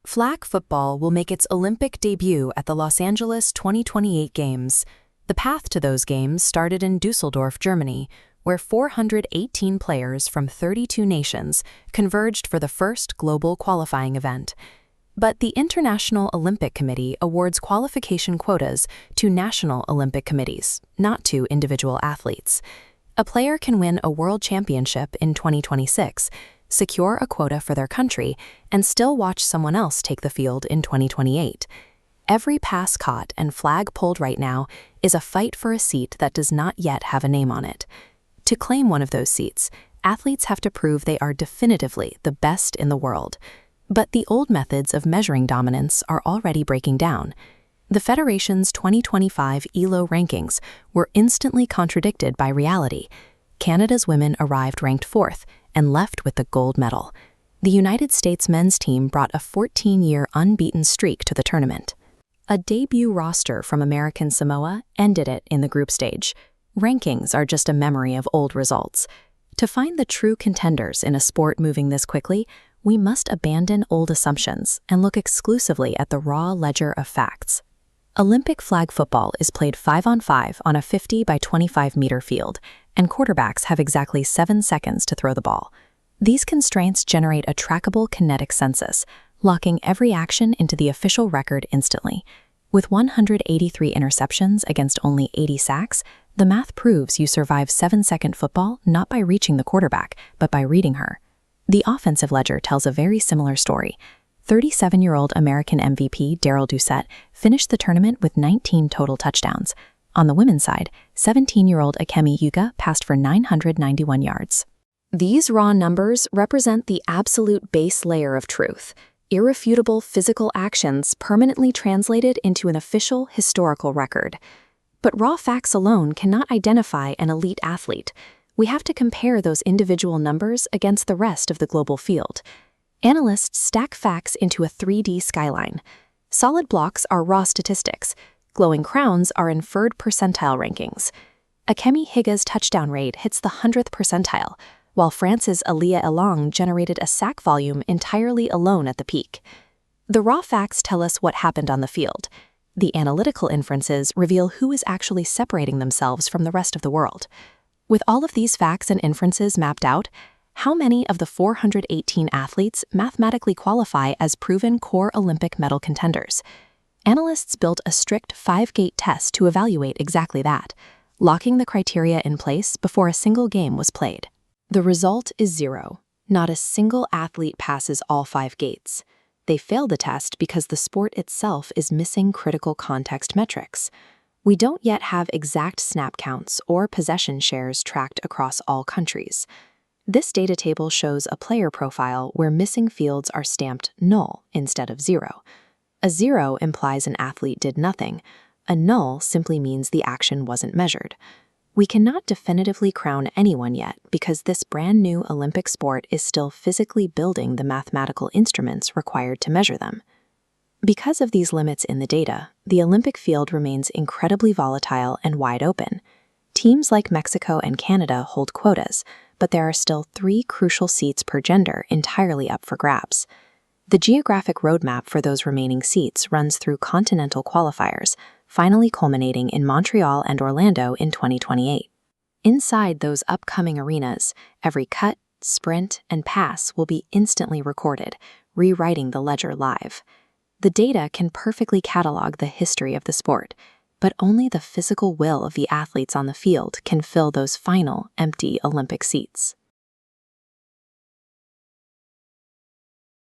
Flag football will make its Olympic debut at the Los Angeles 2028 Games. The path to those games started in Dusseldorf, Germany, where 418 players from 32 nations converged for the first global qualifying event. But the International Olympic Committee awards qualification quotas to national Olympic committees, not to individual athletes. A player can win a world championship in 2026, secure a quota for their country, and still watch someone else take the field in 2028. Every pass caught and flag pulled right now is a fight for a seat that does not yet have a name on it. To claim one of those seats, athletes have to prove they are definitively the best in the world. But the old methods of measuring dominance are already breaking down. The Federation's 2025 ELO rankings were instantly contradicted by reality. Canada's women arrived ranked 4th and left with the gold medal. The United States men's team brought a 14-year unbeaten streak to the tournament. A debut roster from American Samoa ended it in the group stage. Rankings are just a memory of old results. To find the true contenders in a sport moving this quickly, we must abandon old assumptions and look exclusively at the raw ledger of facts. Olympic flag football is played 5-on-5 on a 50 by 25 meter field, and quarterbacks have exactly 7 seconds to throw the ball. These constraints generate a trackable kinetic census, locking every action into the official record instantly. With 183 interceptions against only 80 sacks, the math proves you survive 7-second football not by reaching the quarterback, but by reading her. The offensive ledger tells a very similar story. 37-year-old American MVP Darrell Doucette finished the tournament with 19 total touchdowns. On the women's side, 17-year-old Akemi Yuga passed for 991 yards. These raw numbers represent the absolute base layer of truth, irrefutable physical actions permanently translated into an official historical record. But raw facts alone cannot identify an elite athlete. We have to compare those individual numbers against the rest of the global field. Analysts stack facts into a 3D skyline. Solid blocks are raw statistics. Glowing crowns are inferred percentile rankings. Akemi Higa's touchdown rate hits the 100th percentile, while France's Aaliyah Elong generated a sack volume entirely alone at the peak. The raw facts tell us what happened on the field. The analytical inferences reveal who is actually separating themselves from the rest of the world. With all of these facts and inferences mapped out, how many of the 418 athletes mathematically qualify as proven core Olympic medal contenders? Analysts built a strict 5-gate test to evaluate exactly that, locking the criteria in place before a single game was played. The result is 0. Not a single athlete passes all 5 gates. They failed the test because the sport itself is missing critical context metrics. We don't yet have exact snap counts or possession shares tracked across all countries. This data table shows a player profile where missing fields are stamped null instead of 0. A 0 implies an athlete did nothing. A null simply means the action wasn't measured. We cannot definitively crown anyone yet because this brand new Olympic sport is still physically building the mathematical instruments required to measure them. Because of these limits in the data, the Olympic field remains incredibly volatile and wide open. Teams like Mexico and Canada hold quotas, but there are still 3 crucial seats per gender entirely up for grabs. The geographic roadmap for those remaining seats runs through continental qualifiers, finally culminating in Montreal and Orlando in 2028. Inside those upcoming arenas, every cut, sprint, and pass will be instantly recorded, rewriting the ledger live. The data can perfectly catalog the history of the sport, but only the physical will of the athletes on the field can fill those final, empty Olympic seats.